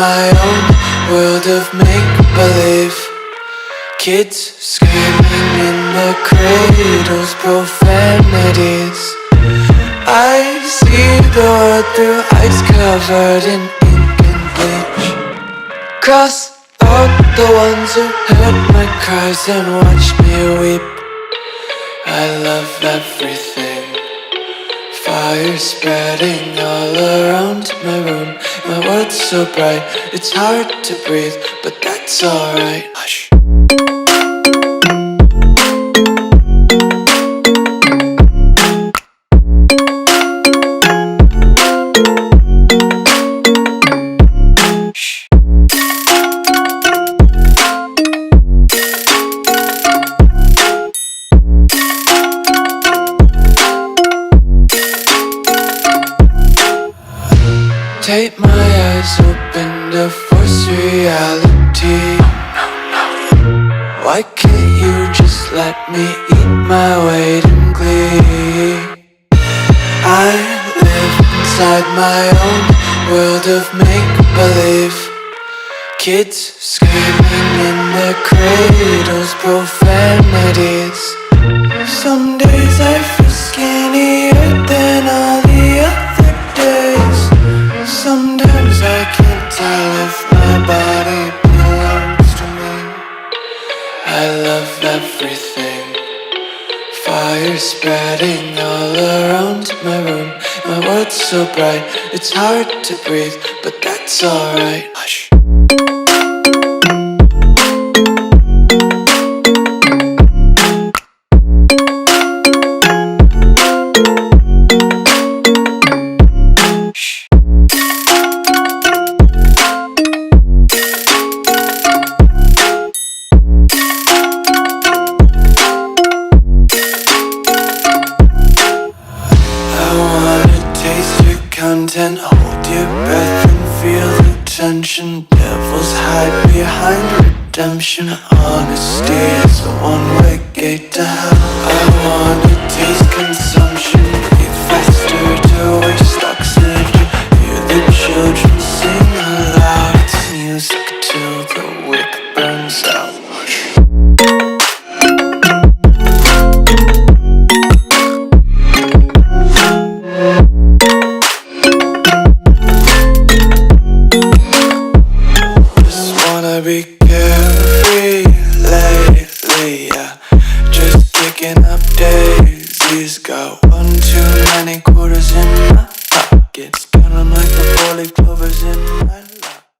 my own world of make-believe. Kids screaming in the cradles, profanities. I see the world through ice covered in ink and bleach. Cross out the ones who heard my cries and watched me weep. I love everything. Fire spreading all around my room. My world's so bright, it's hard to breathe, but that's alright. Hush. Take my eyes open to force reality. Why can't you just let me eat my weight in glee? I live inside my own world of make-believe. Kids screaming in their cradles, profanities. Some days I feel skinnier than all the other days. Sometimes I can't tell if my body belongs to me. I love everything. Fire spreading all around my room. My world's so bright, it's hard to breathe, but that's alright. Hush. Content, hold your breath and feel the tension. Devils hide behind redemption. Honesty is a one-way gate to hell. I wanna taste consumption, breathe faster to waste oxygen. Hear the children sing aloud. It's music till the wick burns out. Be carefree lately, yeah. Just kicking up daisies. Got one too many quarters in my